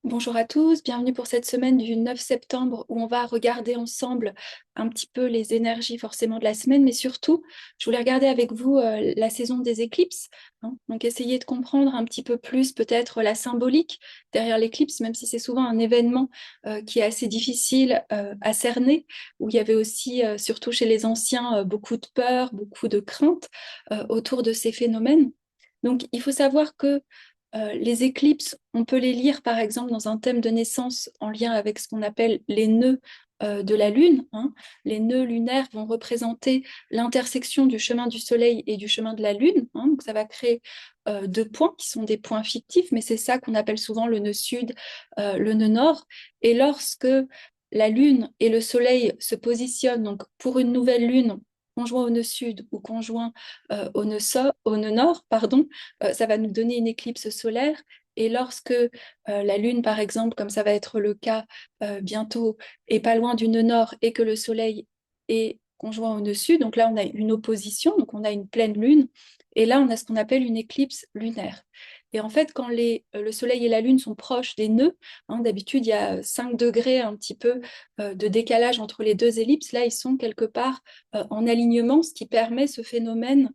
Bonjour à tous, bienvenue pour cette semaine du 9 septembre où on va regarder ensemble un petit peu les énergies forcément de la semaine, mais surtout, je voulais regarder avec vous la saison des éclipses, hein. Donc essayer de comprendre un petit peu plus peut-être la symbolique derrière l'éclipse, même si c'est souvent un événement qui est assez difficile à cerner, où il y avait aussi, surtout chez les anciens, beaucoup de peur, beaucoup de crainte autour de ces phénomènes. Donc il faut savoir que les éclipses, on peut les lire par exemple dans un thème de naissance en lien avec ce qu'on appelle les nœuds de la Lune, hein. Les nœuds lunaires vont représenter l'intersection du chemin du Soleil et du chemin de la Lune, hein. Donc ça va créer deux points qui sont des points fictifs, mais c'est ça qu'on appelle souvent le nœud sud, le nœud nord. Et lorsque la Lune et le Soleil se positionnent donc pour une nouvelle Lune conjoint au nœud sud ou conjoint au nœud nord, pardon, ça va nous donner une éclipse solaire. Et lorsque la Lune, par exemple, comme ça va être le cas bientôt, est pas loin du nœud nord et que le Soleil est conjoint au nœud sud, donc là on a une opposition, donc on a une pleine Lune, et là on a ce qu'on appelle une éclipse lunaire. Et en fait, quand le Soleil et la Lune sont proches des nœuds, hein, d'habitude il y a 5 degrés un petit peu de décalage entre les deux ellipses, là ils sont quelque part en alignement, ce qui permet ce phénomène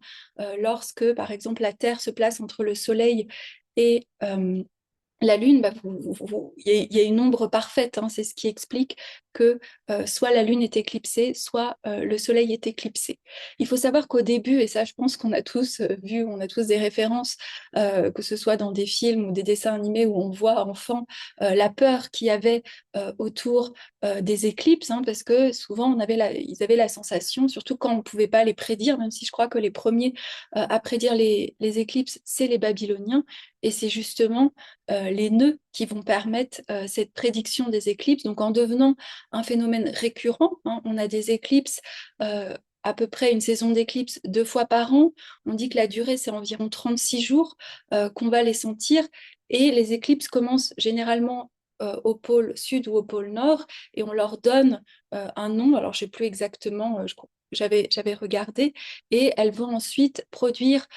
lorsque, par exemple, la Terre se place entre le Soleil et la Lune, bah, il y a une ombre parfaite, hein, c'est ce qui explique que soit la Lune est éclipsée, soit le Soleil est éclipsé. Il faut savoir qu'au début, et ça je pense qu'on a tous vu, on a tous des références, que ce soit dans des films ou des dessins animés où on voit enfant la peur qu'il y avait autour des éclipses, hein, parce que souvent ils avaient la sensation, surtout quand on ne pouvait pas les prédire, même si je crois que les premiers à prédire les éclipses, c'est les Babyloniens, et c'est justement les nœuds qui vont permettre cette prédiction des éclipses. Donc en devenant un phénomène récurrent, hein, on a des éclipses, à peu près une saison d'éclipses 2 fois par an. On dit que la durée, c'est environ 36 jours qu'on va les sentir. Et les éclipses commencent généralement au pôle sud ou au pôle nord, et on leur donne un nom. Alors, je ne sais plus exactement, j'avais regardé, et elles vont ensuite produire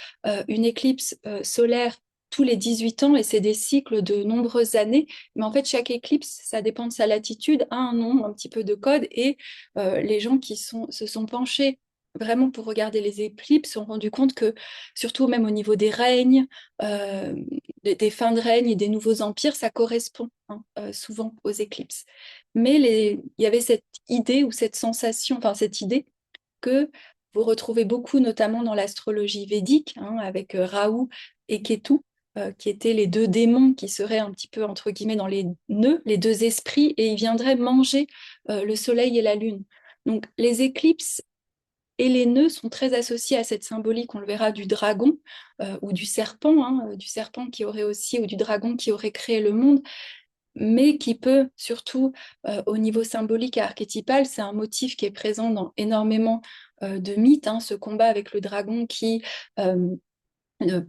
une éclipse solaire tous les 18 ans, et c'est des cycles de nombreuses années. Mais en fait, chaque éclipse, ça dépend de sa latitude, a un nom, un petit peu de code, et les gens qui se sont penchés vraiment pour regarder les éclipses se sont rendus compte que, surtout même au niveau des règnes, euh, des fins de règne et des nouveaux empires, ça correspond, hein, souvent aux éclipses. Mais il y avait cette idée ou cette sensation, enfin cette idée que vous retrouvez beaucoup, notamment dans l'astrologie védique, hein, avec Rahu et Ketu, qui étaient les deux démons qui seraient un petit peu, entre guillemets, dans les nœuds, les deux esprits, et ils viendraient manger le soleil et la lune. Donc les éclipses et les nœuds sont très associés à cette symbolique, on le verra, du dragon ou du serpent, hein, du serpent qui aurait aussi, ou du dragon qui aurait créé le monde, mais qui peut, surtout au niveau symbolique et archétypal, c'est un motif qui est présent dans énormément de mythes, hein, ce combat avec le dragon qui euh,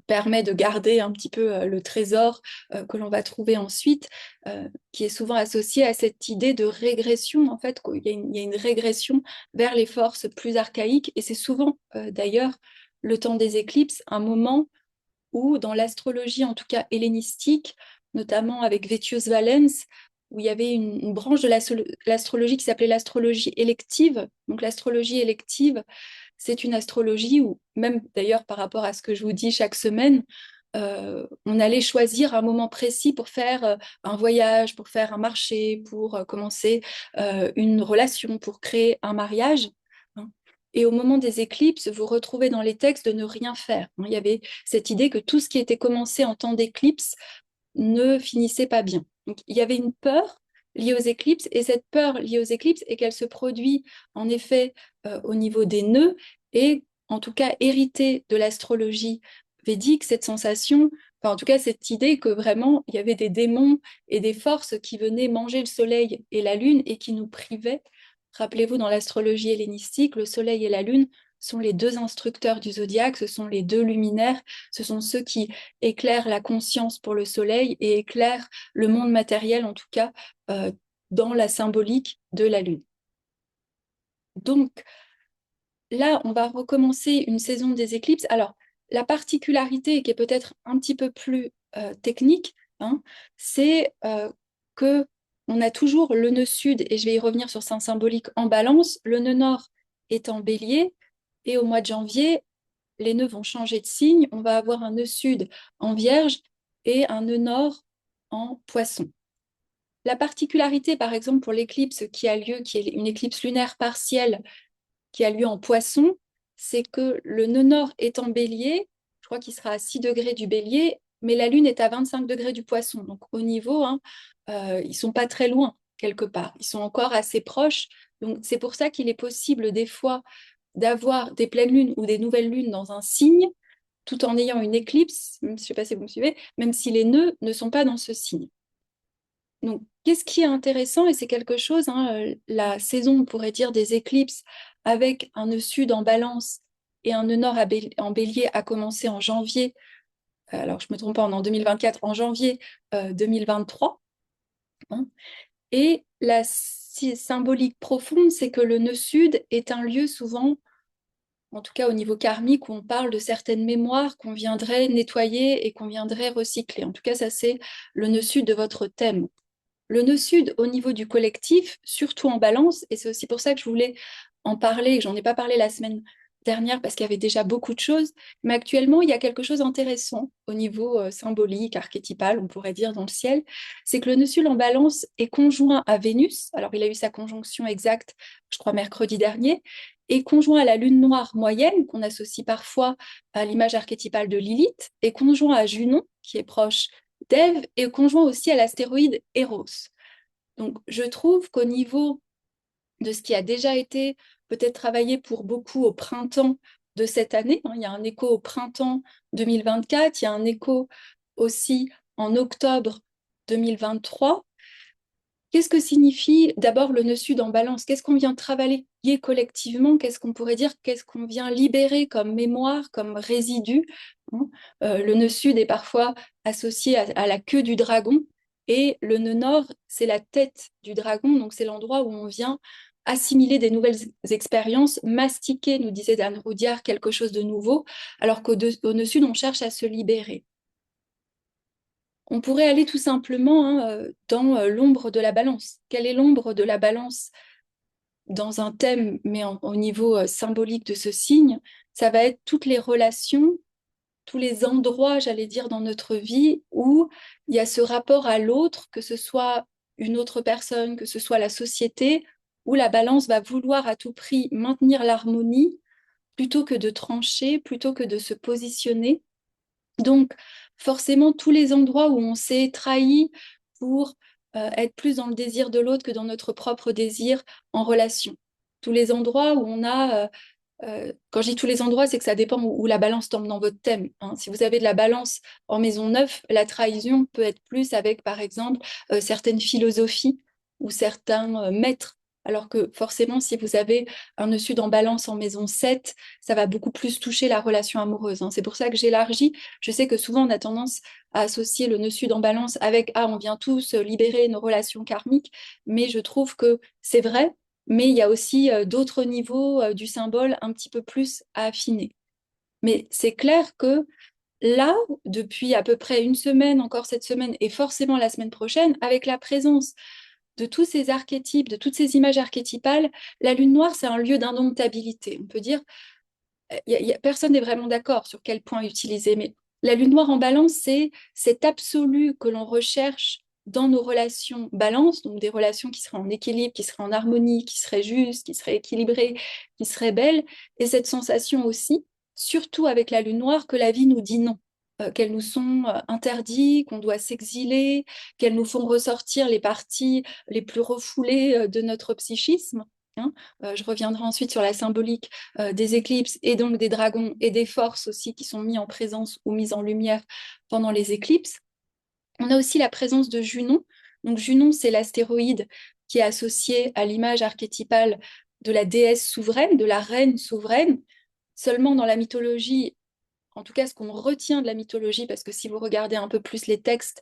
permet de garder un petit peu le trésor que l'on va trouver ensuite, qui est souvent associé à cette idée de régression, en fait, il y a une régression vers les forces plus archaïques, et c'est souvent d'ailleurs le temps des éclipses, un moment où dans l'astrologie, en tout cas hellénistique, notamment avec Vettius Valens, où il y avait une branche de l'astrologie qui s'appelait l'astrologie élective. Donc l'astrologie élective, c'est une astrologie où, même d'ailleurs par rapport à ce que je vous dis chaque semaine, on allait choisir un moment précis pour faire un voyage, pour faire un marché, pour commencer une relation, pour créer un mariage, hein. Et au moment des éclipses, vous retrouvez dans les textes de ne rien faire, hein. Il y avait cette idée que tout ce qui était commencé en temps d'éclipse ne finissait pas bien. Donc, il y avait une peur liée aux éclipses, et cette peur liée aux éclipses est qu'elle se produit en effet au niveau des nœuds, et en tout cas héritée de l'astrologie védique, cette sensation, enfin en tout cas cette idée que vraiment il y avait des démons et des forces qui venaient manger le soleil et la lune et qui nous privaient. Rappelez-vous, dans l'astrologie hellénistique, le soleil et la lune sont les deux instructeurs du zodiaque, ce sont les deux luminaires, ce sont ceux qui éclairent la conscience pour le soleil et éclairent le monde matériel, en tout cas, euh, dans la symbolique de la lune. Donc là, on va recommencer une saison des éclipses. Alors, la particularité, qui est peut-être un petit peu plus technique, hein, c'est que on a toujours le nœud sud, et je vais y revenir sur sa symbolique, en balance, le nœud nord est en bélier, et au mois de janvier, les nœuds vont changer de signe. On va avoir un nœud sud en vierge et un nœud nord en poisson. La particularité, par exemple, pour l'éclipse qui a lieu, qui est une éclipse lunaire partielle qui a lieu en poisson, c'est que le nœud nord est en bélier, je crois qu'il sera à 6 degrés du bélier, mais la lune est à 25 degrés du poisson. Donc au niveau, ils ne sont pas très loin, quelque part. Ils sont encore assez proches. Donc c'est pour ça qu'il est possible des fois d'avoir des pleines lunes ou des nouvelles lunes dans un signe, tout en ayant une éclipse, je ne sais pas si vous me suivez, même si les nœuds ne sont pas dans ce signe. Donc, qu'est-ce qui est intéressant, et c'est quelque chose, la saison, on pourrait dire, des éclipses, avec un nœud sud en balance et un nœud nord en bélier a commencé en janvier, alors je ne me trompe pas, on est en 2024, en janvier 2023. Hein, et la symbolique profonde, c'est que le nœud sud est un lieu souvent, en tout cas au niveau karmique, où on parle de certaines mémoires qu'on viendrait nettoyer et qu'on viendrait recycler. En tout cas, ça c'est le nœud sud de votre thème. Le nœud sud au niveau du collectif, surtout en balance, et c'est aussi pour ça que je voulais en parler, j'en ai pas parlé la semaine dernière parce qu'il y avait déjà beaucoup de choses, mais actuellement il y a quelque chose d'intéressant au niveau symbolique, archétypal, on pourrait dire dans le ciel, c'est que le nœud sud en balance est conjoint à Vénus, alors il a eu sa conjonction exacte, je crois mercredi dernier, et conjoint à la lune noire moyenne, qu'on associe parfois à l'image archétypale de Lilith, et conjoint à Junon, qui est proche d'Ève, et conjoint aussi à l'astéroïde Eros. Donc, je trouve qu'au niveau de ce qui a déjà été peut-être travaillé pour beaucoup au printemps de cette année, il y a un écho au printemps 2024, il y a un écho aussi en octobre 2023. Qu'est-ce que signifie d'abord le nœud sud en balance? Qu'est-ce qu'on vient travailler collectivement? Qu'est-ce qu'on pourrait dire? Qu'est-ce qu'on vient libérer comme mémoire, comme résidu? Le nœud sud est parfois associé à la queue du dragon et le nœud nord, c'est la tête du dragon. Donc c'est l'endroit où on vient assimiler des nouvelles expériences, mastiquer, nous disait Dan Roudiard, quelque chose de nouveau, alors qu'au nœud sud, on cherche à se libérer. On pourrait aller tout simplement dans l'ombre de la balance. Quelle est l'ombre de la balance dans un thème, mais au niveau symbolique de ce signe? Ça va être toutes les relations, tous les endroits, j'allais dire, dans notre vie où il y a ce rapport à l'autre, que ce soit une autre personne, que ce soit la société, où la balance va vouloir à tout prix maintenir l'harmonie plutôt que de trancher, plutôt que de se positionner. Donc, forcément, tous les endroits où on s'est trahi pour être plus dans le désir de l'autre que dans notre propre désir en relation. Tous les endroits où on a, quand je dis tous les endroits, c'est que ça dépend où la balance tombe dans votre thème. Si vous avez de la balance en maison 9, la trahison peut être plus avec, par exemple, certaines philosophies ou certains maîtres. Alors que forcément, si vous avez un nœud sud en balance en maison 7, ça va beaucoup plus toucher la relation amoureuse. C'est pour ça que j'élargis. Je sais que souvent, on a tendance à associer le nœud sud en balance avec « Ah, on vient tous libérer nos relations karmiques », mais je trouve que c'est vrai, mais il y a aussi d'autres niveaux du symbole un petit peu plus à affiner. Mais c'est clair que là, depuis à peu près une semaine, encore cette semaine, et forcément la semaine prochaine, avec la présence de tous ces archétypes, de toutes ces images archétypales, la lune noire, c'est un lieu d'indomptabilité. On peut dire, personne n'est vraiment d'accord sur quel point utiliser, mais la lune noire en balance, c'est cet absolu que l'on recherche dans nos relations balance, donc des relations qui seraient en équilibre, qui seraient en harmonie, qui seraient justes, qui seraient équilibrées, qui seraient belles, et cette sensation aussi, surtout avec la lune noire, que la vie nous dit non, qu'elles nous sont interdites, qu'on doit s'exiler, qu'elles nous font ressortir les parties les plus refoulées de notre psychisme. Je reviendrai ensuite sur la symbolique des éclipses et donc des dragons et des forces aussi qui sont mis en présence ou mises en lumière pendant les éclipses. On a aussi la présence de Junon. Donc Junon, c'est l'astéroïde qui est associé à l'image archétypale de la déesse souveraine, de la reine souveraine. Seulement dans la mythologie, en tout cas ce qu'on retient de la mythologie, parce que si vous regardez un peu plus les textes,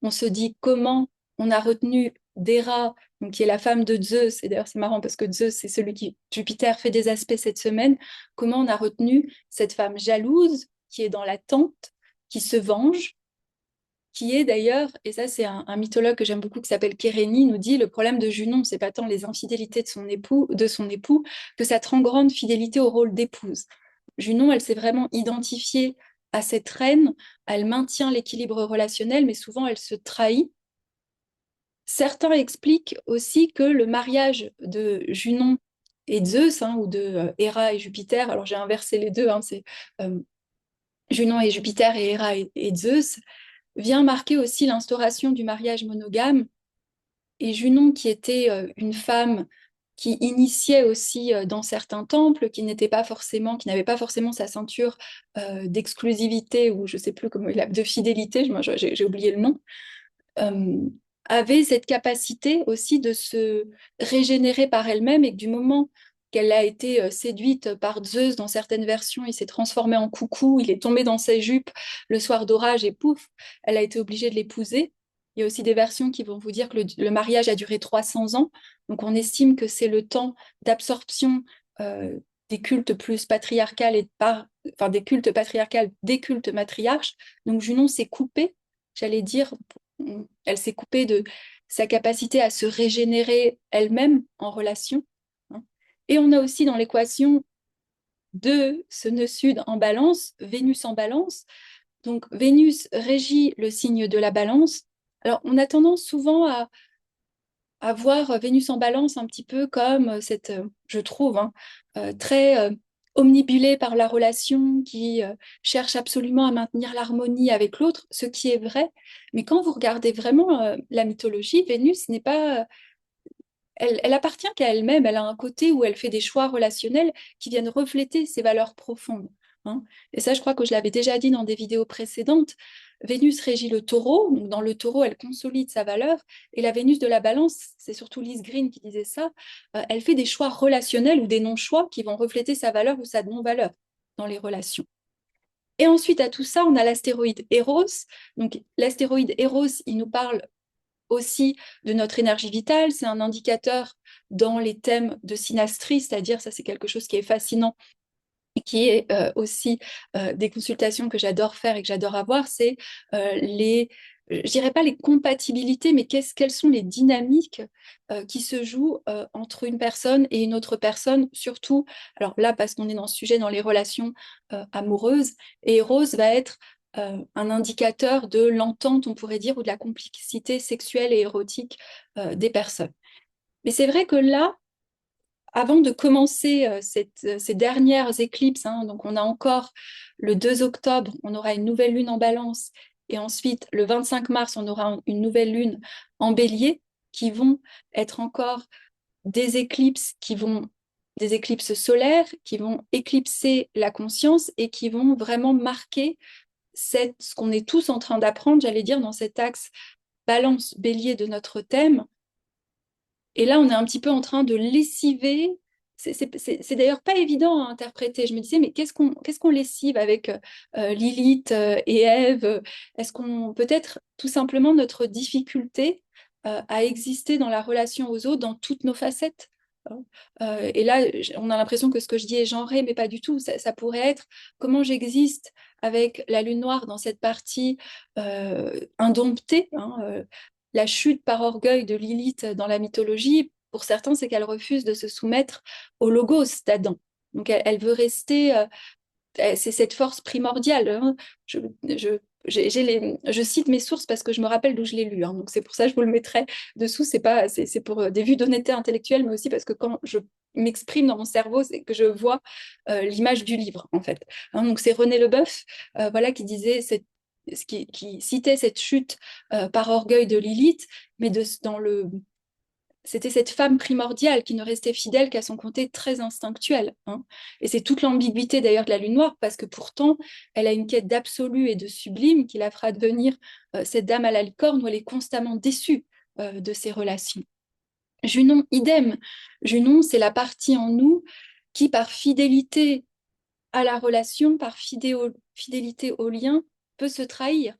on se dit comment on a retenu d'Héra, donc qui est la femme de Zeus, et d'ailleurs c'est marrant parce que Zeus c'est celui qui, Jupiter fait des aspects cette semaine, comment on a retenu cette femme jalouse qui est dans l'attente, qui se venge, qui est d'ailleurs, et ça c'est un mythologue que j'aime beaucoup qui s'appelle Kérénie, nous dit le problème de Junon, c'est pas tant les infidélités de son époux que sa trop grande fidélité au rôle d'épouse. Junon, elle s'est vraiment identifiée à cette reine, elle maintient l'équilibre relationnel, mais souvent elle se trahit. Certains expliquent aussi que le mariage de Junon et Zeus, hein, ou de Héra et Jupiter, alors j'ai inversé les deux, hein, c'est euh, Junon et Jupiter et Héra et Zeus, vient marquer aussi l'instauration du mariage monogame. Et Junon, qui était une femme qui initiait aussi dans certains temples, qui n'était pas forcément, qui n'avait pas forcément sa ceinture d'exclusivité ou je sais plus comment il a, de fidélité, j'ai oublié le nom, euh, avait cette capacité aussi de se régénérer par elle-même et que du moment qu'elle a été séduite par Zeus dans certaines versions, il s'est transformé en coucou, il est tombé dans ses jupes le soir d'orage et pouf, elle a été obligée de l'épouser. Il y a aussi des versions qui vont vous dire que le mariage a duré 300 ans, donc on estime que c'est le temps d'absorption euh, des cultes plus patriarcales enfin des cultes patriarcales, des cultes matriarches. Donc Junon s'est coupée, j'allais dire, elle s'est coupée de sa capacité à se régénérer elle-même en relation, hein. Et on a aussi dans l'équation de ce nœud sud en balance, Vénus en balance. Donc Vénus régit le signe de la balance. Alors on a tendance souvent à voir Vénus en balance un petit peu comme cette, je trouve, hein, très omnibulée par la relation, qui cherche absolument à maintenir l'harmonie avec l'autre, ce qui est vrai. Mais quand vous regardez vraiment la mythologie, Vénus n'est pas, elle appartient qu'à elle-même. Elle a un côté où elle fait des choix relationnels qui viennent refléter ses valeurs profondes, hein. Et ça, je crois que je l'avais déjà dit dans des vidéos précédentes. Vénus régit le taureau. Donc dans le taureau, elle consolide sa valeur. Et la Vénus de la balance, c'est surtout Lise Green qui disait ça, elle fait des choix relationnels ou des non-choix qui vont refléter sa valeur ou sa non-valeur dans les relations. Et ensuite, à tout ça, on a l'astéroïde Eros. Donc l'astéroïde Eros, il nous parle aussi de notre énergie vitale. C'est un indicateur dans les thèmes de synastrie, c'est-à-dire, ça c'est quelque chose qui est fascinant et qui est aussi des consultations que j'adore faire et que j'adore avoir, c'est je dirais pas les compatibilités, mais quelles sont les dynamiques qui se jouent entre une personne et une autre personne, surtout, alors là, parce qu'on est dans ce sujet, dans les relations amoureuses, et Rose va être un indicateur de l'entente, on pourrait dire, ou de la complicité sexuelle et érotique des personnes. Mais c'est vrai que là, avant de commencer ces dernières éclipses, hein, donc on a encore le 2 octobre, on aura une nouvelle lune en balance, et ensuite le 25 mars, on aura une nouvelle lune en bélier, qui vont être encore des éclipses solaires, qui vont éclipser la conscience et qui vont vraiment marquer ce qu'on est tous en train d'apprendre, j'allais dire, dans cet axe balance-bélier de notre thème. Et là, on est un petit peu en train de lessiver. C'est d'ailleurs pas évident à interpréter. Je me disais, mais qu'est-ce qu'on lessive avec Lilith et Ève? Est-ce qu'on peut-être tout simplement notre difficulté à exister dans la relation aux autres dans toutes nos facettes, hein. Et là, on a l'impression que ce que je dis est genré, mais pas du tout. Ça pourrait être comment j'existe avec la lune noire dans cette partie indomptée, hein, la chute par orgueil de Lilith dans la mythologie, pour certains, c'est qu'elle refuse de se soumettre au logos d'Adam. Donc elle veut rester, c'est cette force primordiale, hein. Je, je, je cite mes sources parce que je me rappelle d'où je l'ai lu, hein. Donc c'est pour ça que je vous le mettrai dessous. C'est pour des vues d'honnêteté intellectuelle, mais aussi parce que quand je m'exprime dans mon cerveau, c'est que je vois l'image du livre, en fait, hein. Donc c'est René Leboeuf, voilà, qui disait qui citait cette chute par orgueil de Lilith, mais c'était cette femme primordiale qui ne restait fidèle qu'à son côté très instinctuel, hein. Et c'est toute l'ambiguïté d'ailleurs de la Lune noire, parce que pourtant, elle a une quête d'absolu et de sublime qui la fera devenir cette dame à la licorne où elle est constamment déçue de ses relations. Junon, idem. Junon, c'est la partie en nous qui, par fidélité à la relation, par fidélité au lien, peut se trahir.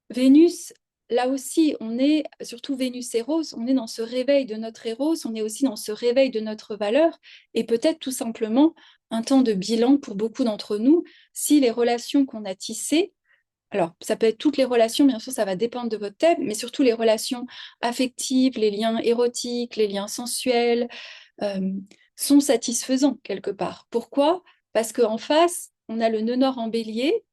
Vénus, là aussi, on est, surtout Vénus Eros, on est dans ce réveil de notre Eros, on est aussi dans ce réveil de notre valeur, et peut-être tout simplement un temps de bilan pour beaucoup d'entre nous, si les relations qu'on a tissées Alors, ça peut être toutes les relations, bien sûr, ça va dépendre de votre thème, mais surtout les relations affectives, les liens érotiques, les liens sensuels, euh, sont satisfaisants quelque part. Pourquoi? Parce qu'en face, on a le nœud nord en bélier.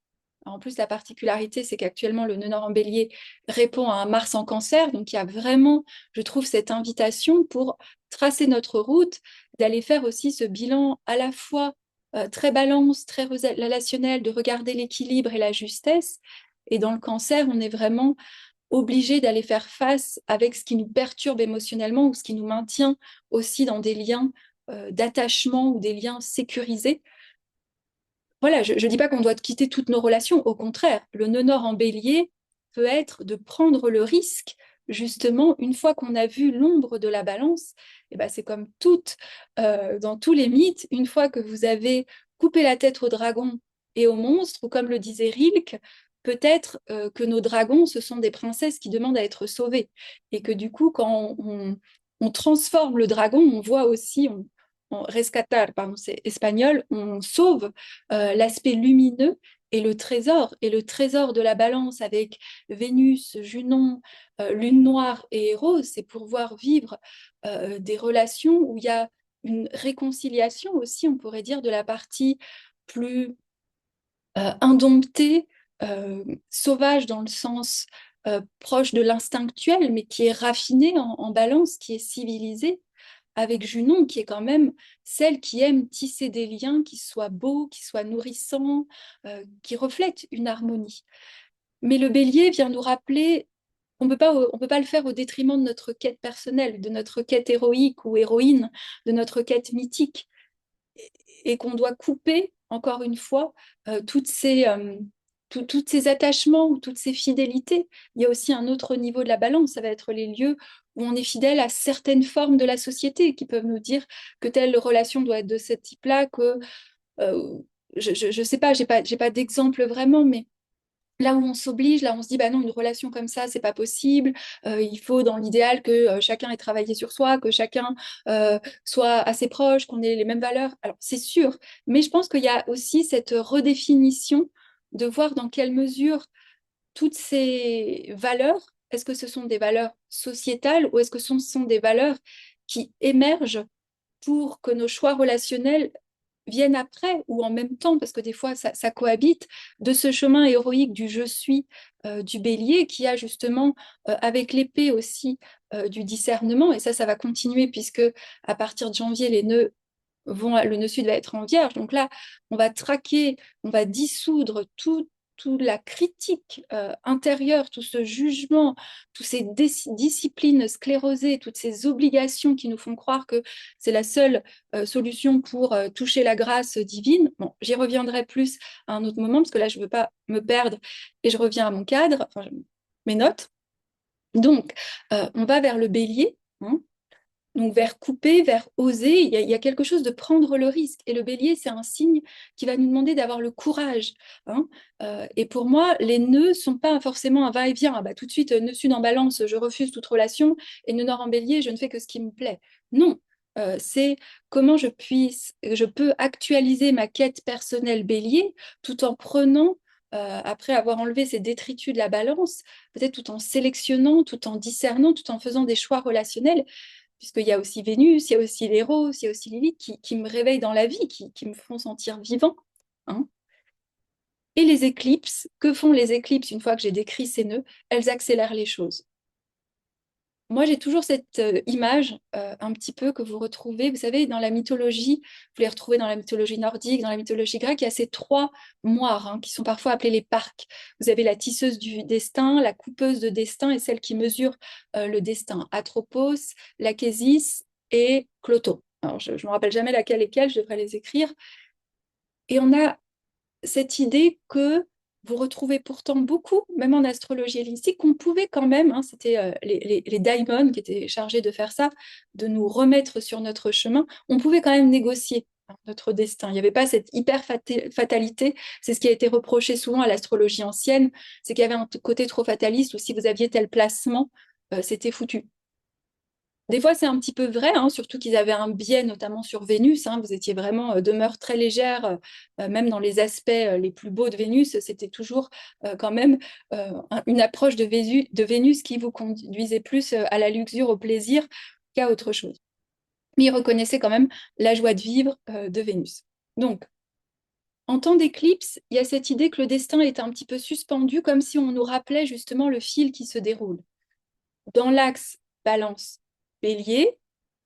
En plus, la particularité, c'est qu'actuellement, le nœud nord en bélier répond à un Mars en cancer. Donc, il y a vraiment, je trouve, cette invitation pour tracer notre route, d'aller faire aussi ce bilan à la fois très balance, très relationnel, de regarder l'équilibre et la justesse. Et dans le cancer, on est vraiment obligé d'aller faire face avec ce qui nous perturbe émotionnellement ou ce qui nous maintient aussi dans des liens d'attachement ou des liens sécurisés. Voilà, je ne dis pas qu'on doit quitter toutes nos relations, au contraire, le nœud nord en bélier peut être de prendre le risque, justement, une fois qu'on a vu l'ombre de la balance, et ben c'est comme dans tous les mythes, une fois que vous avez coupé la tête au dragon et au monstre, ou comme le disait Rilke, peut-être que nos dragons, ce sont des princesses qui demandent à être sauvées, et que du coup, quand on transforme le dragon, on voit aussi, rescatar, pardon, c'est espagnol, on sauve l'aspect lumineux et le trésor de la balance avec Vénus, Junon, Lune noire et Héros, c'est pouvoir vivre des relations où il y a une réconciliation aussi, on pourrait dire, de la partie plus indomptée, sauvage dans le sens proche de l'instinctuel, mais qui est raffinée en balance, qui est civilisée, avec Junon, qui est quand même celle qui aime tisser des liens qui soient beaux, qui soient nourrissants, qui reflètent une harmonie. Mais le bélier vient nous rappeler on peut pas le faire au détriment de notre quête personnelle, de notre quête héroïque ou héroïne, de notre quête mythique, et qu'on doit couper, encore une fois, toutes toutes ces attachements ou toutes ces fidélités. Il y a aussi un autre niveau de la balance, ça va être les lieux où on est fidèle à certaines formes de la société qui peuvent nous dire que telle relation doit être de ce type-là, que euh, je sais pas, j'ai pas d'exemple vraiment, mais là où on s'oblige, là où on se dit, bah non, une relation comme ça, c'est pas possible. Il faut, dans l'idéal, que chacun ait travaillé sur soi, que chacun soit assez proche, qu'on ait les mêmes valeurs. Alors, c'est sûr, mais je pense qu'il y a aussi cette redéfinition de voir dans quelle mesure toutes ces valeurs, est-ce que ce sont des valeurs sociétales ou est-ce que ce sont des valeurs qui émergent pour que nos choix relationnels viennent après ou en même temps, parce que des fois ça cohabite, de ce chemin héroïque du je suis du bélier qui a justement avec l'épée aussi du discernement, et ça va continuer puisque à partir de janvier, le nœud sud va être en vierge. Donc là, on va traquer, on va dissoudre toute la critique intérieure, tout ce jugement, toutes ces disciplines sclérosées, toutes ces obligations qui nous font croire que c'est la seule solution pour toucher la grâce divine. Bon, j'y reviendrai plus à un autre moment, parce que là, je ne veux pas me perdre et je reviens à mon cadre, enfin, mes notes. Donc, on va vers le bélier, hein. Donc vers couper, vers oser, il y a quelque chose de prendre le risque. Et le bélier, c'est un signe qui va nous demander d'avoir le courage, hein. Et pour moi, les nœuds ne sont pas forcément un va-et-vient. Ah bah, tout de suite, nœud sud en balance, je refuse toute relation, et nœud nord en bélier, je ne fais que ce qui me plaît. Non, c'est comment je peux actualiser ma quête personnelle bélier tout en prenant après avoir enlevé ces détritus de la balance, peut-être tout en sélectionnant, tout en discernant, tout en faisant des choix relationnels, puisqu'il y a aussi Vénus, il y a aussi l'Héros, il y a aussi Lilith qui me réveillent dans la vie, qui me font sentir vivant, hein. Et les éclipses, que font les éclipses une fois que j'ai décrit ces nœuds? Elles accélèrent les choses. Moi, j'ai toujours cette image un petit peu que vous retrouvez, vous savez, dans la mythologie, vous les retrouvez dans la mythologie nordique, dans la mythologie grecque, il y a ces trois moires hein, qui sont parfois appelées les parques. Vous avez la tisseuse du destin, la coupeuse de destin et celle qui mesure le destin. Atropos, Lachesis et Cloto. Alors, je ne me rappelle jamais laquelle est quelle, je devrais les écrire. Et on a cette idée que vous retrouvez pourtant beaucoup, même en astrologie hellénistique, qu'on pouvait quand même, hein, c'était les daimons qui étaient chargés de faire ça, de nous remettre sur notre chemin, on pouvait quand même négocier hein, notre destin. Il n'y avait pas cette hyper-fatalité, c'est ce qui a été reproché souvent à l'astrologie ancienne, c'est qu'il y avait un côté trop fataliste où si vous aviez tel placement, c'était foutu. des fois, c'est un petit peu vrai, hein, surtout qu'ils avaient un biais, notamment sur Vénus. Hein, vous étiez vraiment demeure très légère, même dans les aspects les plus beaux de Vénus, c'était toujours quand même une approche de Vénus qui vous conduisait plus à la luxure, au plaisir qu'à autre chose. Mais ils reconnaissaient quand même la joie de vivre de Vénus. Donc, en temps d'éclipse, il y a cette idée que le destin est un petit peu suspendu, comme si on nous rappelait justement le fil qui se déroule. Dans l'axe Balance Bélier,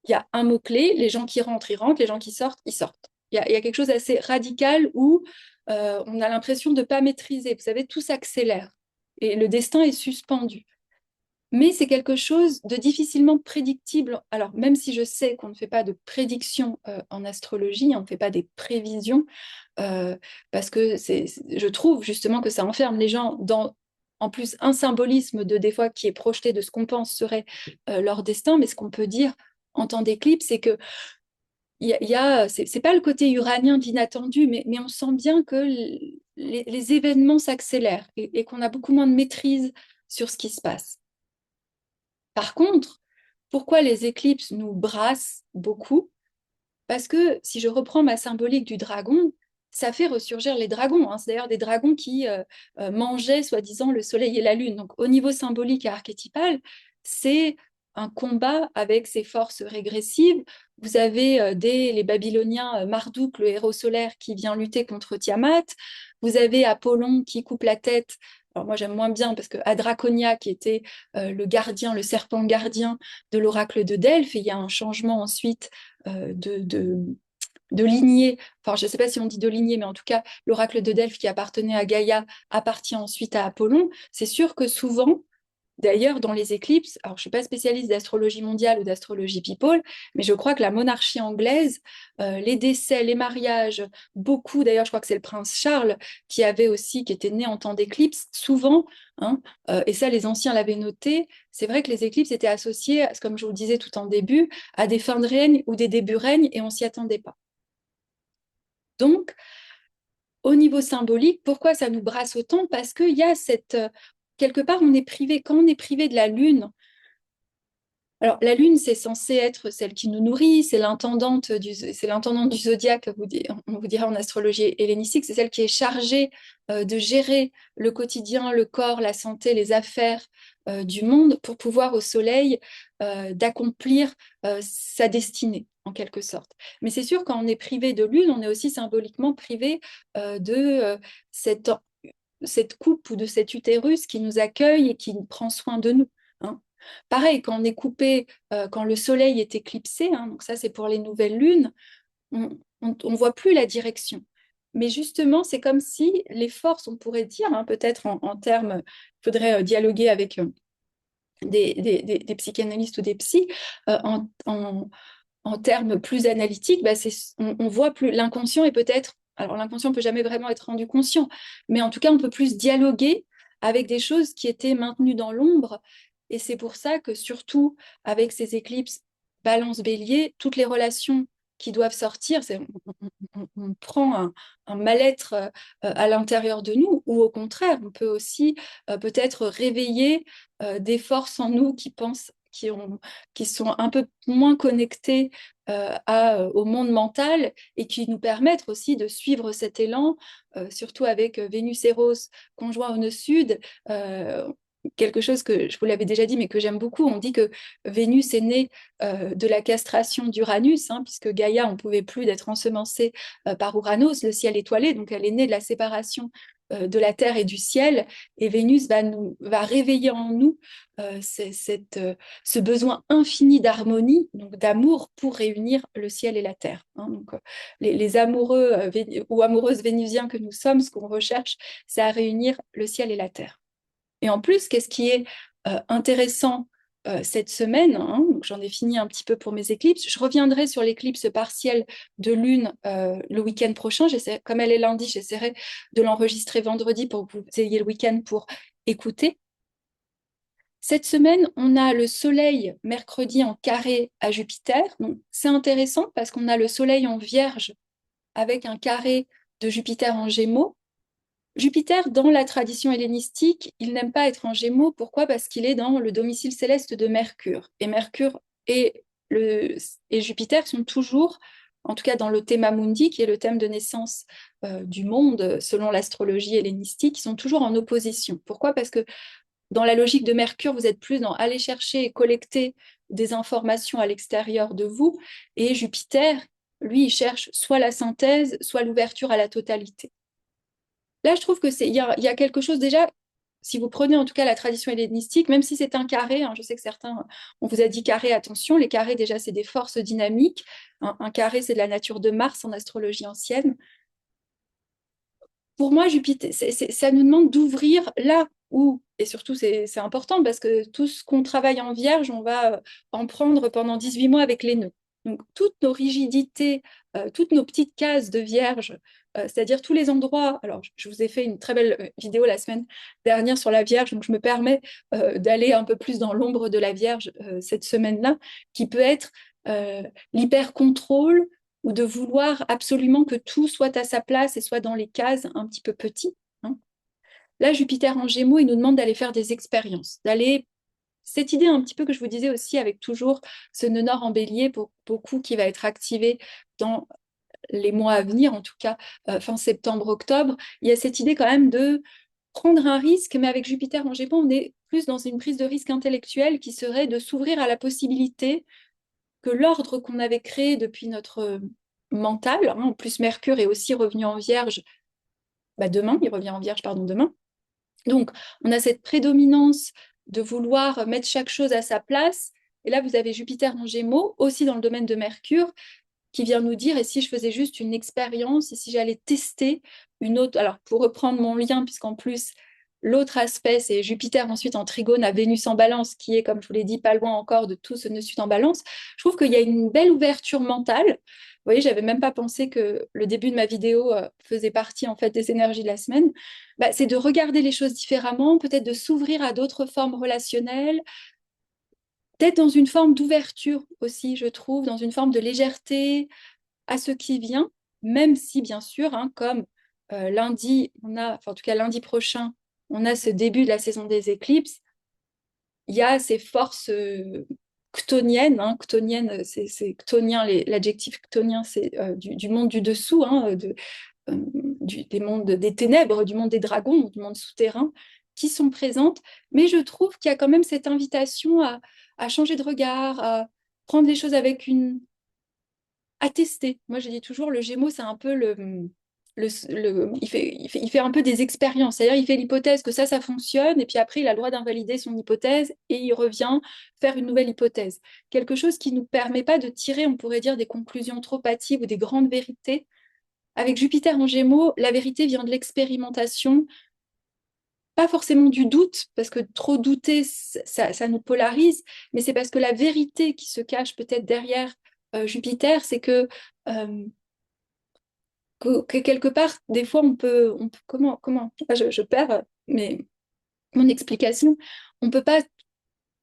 il y a un mot-clé, les gens qui rentrent, ils rentrent, les gens qui sortent, ils sortent. Il y a quelque chose d'assez radical où on a l'impression de ne pas maîtriser. Vous savez, tout s'accélère et le destin est suspendu. Mais c'est quelque chose de difficilement prédictible. Alors, même si je sais qu'on ne fait pas de prédiction en astrologie, on ne fait pas des prévisions, parce que je trouve justement que ça enferme les gens dans, en plus, un symbolisme de des fois qui est projeté de ce qu'on pense serait leur destin. Mais ce qu'on peut dire en temps d'éclipse, c'est que c'est pas le côté uranien d'inattendu, mais on sent bien que les événements s'accélèrent et qu'on a beaucoup moins de maîtrise sur ce qui se passe. Par contre, pourquoi les éclipses nous brassent beaucoup? Parce que si je reprends ma symbolique du dragon, ça fait ressurgir les dragons. Hein. C'est d'ailleurs des dragons qui mangeaient, soi-disant, le soleil et la lune. Donc, au niveau symbolique et archétypal, c'est un combat avec ces forces régressives. Vous avez dès les Babyloniens Marduk, le héros solaire, qui vient lutter contre Tiamat. Vous avez Apollon qui coupe la tête. Alors moi j'aime moins bien parce que à Draconia, qui était le gardien, le serpent gardien de l'oracle de Delphes, et il y a un changement ensuite de lignée, enfin je ne sais pas si on dit de lignée, mais en tout cas l'oracle de Delphes qui appartenait à Gaïa appartient ensuite à Apollon. C'est sûr que souvent, d'ailleurs dans les éclipses, alors je ne suis pas spécialiste d'astrologie mondiale ou d'astrologie people, mais je crois que la monarchie anglaise, les décès, les mariages, beaucoup, d'ailleurs je crois que c'est le prince Charles qui était né en temps d'éclipse, souvent, hein, et ça les anciens l'avaient noté, c'est vrai que les éclipses étaient associées, comme je vous le disais tout en début, à des fins de règne ou des débuts de règne, et on s'y attendait pas. Donc, au niveau symbolique, pourquoi ça nous brasse autant? Parce qu'il y a quelque part, on est privé, quand on est privé de la Lune. Alors, la Lune, c'est censé être celle qui nous nourrit, c'est l'intendante du zodiaque, on vous dira en astrologie hellénistique, c'est celle qui est chargée de gérer le quotidien, le corps, la santé, les affaires du monde pour pouvoir au Soleil d'accomplir sa destinée, en quelque sorte. Mais c'est sûr, quand on est privé de Lune, on est aussi symboliquement privé de cette, cette coupe ou de cet utérus qui nous accueille et qui prend soin de nous. Hein. Pareil, quand on est coupé, quand le soleil est éclipsé, hein, donc ça c'est pour les nouvelles lunes, on ne voit plus la direction. Mais justement, c'est comme si les forces, on pourrait dire, hein, peut-être en termes, il faudrait dialoguer avec des psychanalystes ou des psys, en termes plus analytiques, bah, on voit plus l'inconscient est peut-être, alors l'inconscient peut jamais vraiment être rendu conscient, mais en tout cas on peut plus dialoguer avec des choses qui étaient maintenues dans l'ombre, et c'est pour ça que surtout avec ces éclipses Balance Bélier, toutes les relations qui doivent sortir, on prend un mal-être à l'intérieur de nous, ou au contraire, on peut aussi peut-être réveiller des forces en nous qui pensent qui sont un peu moins connectés au monde mental et qui nous permettent aussi de suivre cet élan, surtout avec Vénus Eros conjoint au nœud sud. Quelque chose que je vous l'avais déjà dit, mais que j'aime beaucoup. On dit que Vénus est née de la castration d'Uranus, hein, puisque Gaïa, on ne pouvait plus d'être ensemencée par Uranus, le ciel étoilé, donc elle est née de la séparation de la Terre et du ciel, et Vénus va réveiller en nous ce besoin infini d'harmonie, donc d'amour pour réunir le ciel et la terre. Hein. Donc, les amoureux ou amoureuses vénusiens que nous sommes, ce qu'on recherche, c'est à réunir le ciel et la terre. Et en plus, qu'est-ce qui est intéressant cette semaine, hein, donc j'en ai fini un petit peu pour mes éclipses. Je reviendrai sur l'éclipse partielle de lune le week-end prochain. Comme elle est lundi, j'essaierai de l'enregistrer vendredi pour que vous ayez le week-end pour écouter. Cette semaine, on a le Soleil mercredi en carré à Jupiter. Donc, c'est intéressant parce qu'on a le Soleil en Vierge avec un carré de Jupiter en Gémeaux. Jupiter, dans la tradition hellénistique, il n'aime pas être en Gémeaux. Pourquoi? Parce qu'il est dans le domicile céleste de Mercure. Et Mercure et, et Jupiter sont toujours, en tout cas dans le Thema Mundi, qui est le thème de naissance du monde selon l'astrologie hellénistique, ils sont toujours en opposition. Pourquoi? Parce que dans la logique de Mercure, vous êtes plus dans aller chercher et collecter des informations à l'extérieur de vous, et Jupiter, lui, il cherche soit la synthèse, soit l'ouverture à la totalité. Là, je trouve que il y a quelque chose déjà, si vous prenez en tout cas la tradition hellénistique, même si c'est un carré, hein, je sais que certains, on vous a dit carré, attention, les carrés déjà c'est des forces dynamiques, un carré c'est de la nature de Mars en astrologie ancienne. Pour moi, Jupiter, ça nous demande d'ouvrir là où, et surtout c'est important parce que tout ce qu'on travaille en Vierge, on va en prendre pendant 18 mois avec les nœuds. Donc toutes nos rigidités, toutes nos petites cases de Vierge, c'est-à-dire tous les endroits, alors je vous ai fait une très belle vidéo la semaine dernière sur la Vierge, donc je me permets d'aller un peu plus dans l'ombre de la Vierge cette semaine-là, qui peut être l'hyper-contrôle, ou de vouloir absolument que tout soit à sa place et soit dans les cases un petit peu petits. Hein. Là, Jupiter en Gémeaux, il nous demande d'aller faire des expériences, d'aller... Cette idée un petit peu que je vous disais aussi avec toujours ce nœud nord en bélier, pour beaucoup qui va être activé dans les mois à venir, en tout cas fin septembre, octobre, il y a cette idée quand même de prendre un risque, mais avec Jupiter en Gémeaux, on est plus dans une prise de risque intellectuelle qui serait de s'ouvrir à la possibilité que l'ordre qu'on avait créé depuis notre mental, hein, en plus Mercure est aussi revenu en Vierge, demain, il revient en Vierge, pardon, demain. Donc, on a cette prédominance de vouloir mettre chaque chose à sa place. Et là, vous avez Jupiter en Gémeaux, aussi dans le domaine de Mercure, qui vient nous dire, et si je faisais juste une expérience, et si j'allais tester une autre... Alors, pour reprendre mon lien, puisqu'en plus, l'autre aspect, c'est Jupiter ensuite en trigone à Vénus en balance, qui est, comme je vous l'ai dit, pas loin encore de tout ce nœud sud en balance. Je trouve qu'il y a une belle ouverture mentale. Vous voyez, j'avais même pas pensé que le début de ma vidéo faisait partie en fait des énergies de la semaine. C'est de regarder les choses différemment, peut-être de s'ouvrir à d'autres formes relationnelles, peut-être dans une forme d'ouverture aussi, je trouve, dans une forme de légèreté à ce qui vient, même si, bien sûr, hein, comme lundi, en tout cas lundi prochain, on a ce début de la saison des éclipses, il y a ces forces chtoniennes, hein, chtonienne, c'est chtonien, l'adjectif chtonien, c'est du monde du dessous, hein, des mondes des ténèbres, du monde des dragons, du monde souterrain, qui sont présentes, mais je trouve qu'il y a quand même cette invitation à changer de regard, à prendre les choses avec à tester. Moi, je dis toujours, le Gémeaux, c'est un peu il fait un peu des expériences. C'est-à-dire, il fait l'hypothèse que ça fonctionne, et puis après, il a le droit d'invalider son hypothèse, et il revient faire une nouvelle hypothèse. Quelque chose qui ne nous permet pas de tirer, on pourrait dire, des conclusions trop hâtives ou des grandes vérités. Avec Jupiter en Gémeaux, la vérité vient de l'expérimentation, pas forcément du doute, parce que trop douter, ça nous polarise, mais c'est parce que la vérité qui se cache peut-être derrière Jupiter, c'est que quelque part, des fois, comment, je perds mon explication. On peut pas,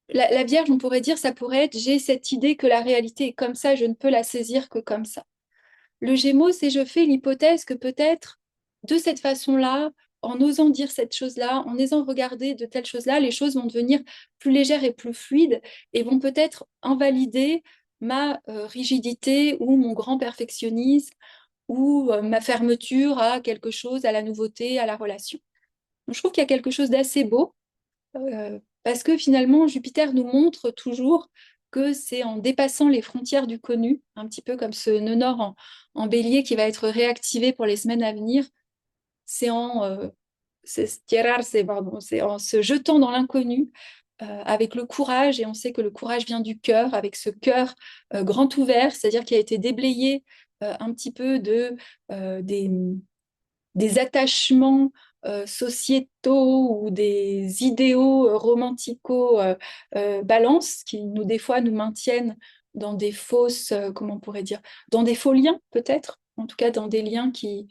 la Vierge, on pourrait dire, ça pourrait être, j'ai cette idée que la réalité est comme ça, je ne peux la saisir que comme ça. Le Gémeaux, c'est je fais l'hypothèse que peut-être de cette façon-là, en osant dire cette chose-là, en osant regarder de telle chose-là, les choses vont devenir plus légères et plus fluides et vont peut-être invalider ma rigidité ou mon grand perfectionnisme ou ma fermeture à quelque chose, à la nouveauté, à la relation. Donc, je trouve qu'il y a quelque chose d'assez beau parce que finalement, Jupiter nous montre toujours que c'est en dépassant les frontières du connu, un petit peu comme ce nœud nord en bélier qui va être réactivé pour les semaines à venir, c'est c'est en se jetant dans l'inconnu avec le courage, et on sait que le courage vient du cœur, avec ce cœur grand ouvert, c'est-à-dire qui a été déblayé un petit peu des attachements sociétaux ou des idéaux romantico-balance qui des fois nous maintiennent dans des fausses, comment on pourrait dire, dans des faux liens peut-être, en tout cas dans des liens qui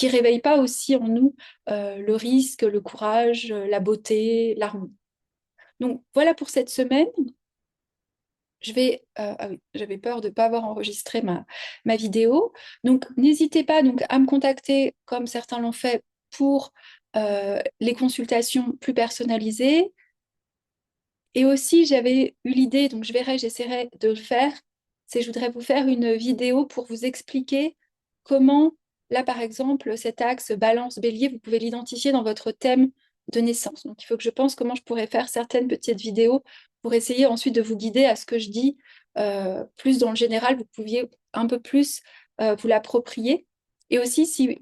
réveillent pas aussi en nous le risque, le courage, la beauté, l'harmonie. Donc voilà pour cette semaine. Ah oui, j'avais peur de ne pas avoir enregistré ma vidéo. Donc, n'hésitez pas donc, à me contacter, comme certains l'ont fait, pour les consultations plus personnalisées. Et aussi, j'avais eu l'idée, donc j'essaierai de le faire, je voudrais vous faire une vidéo pour vous expliquer comment, là par exemple, cet axe balance-bélier, vous pouvez l'identifier dans votre thème de naissance. Donc il faut que je pense comment je pourrais faire certaines petites vidéos pour essayer ensuite de vous guider à ce que je dis plus dans le général, vous pouviez un peu plus vous l'approprier. Et aussi, si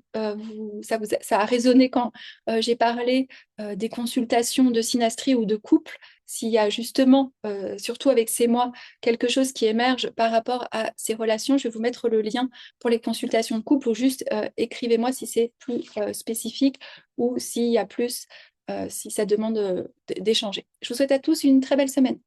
ça a résonné quand j'ai parlé des consultations de synastrie ou de couple, s'il y a justement, surtout avec ces mois, quelque chose qui émerge par rapport à ces relations, je vais vous mettre le lien pour les consultations de couple ou juste écrivez-moi si c'est plus spécifique ou s'il y a plus, si ça demande d'échanger. Je vous souhaite à tous une très belle semaine.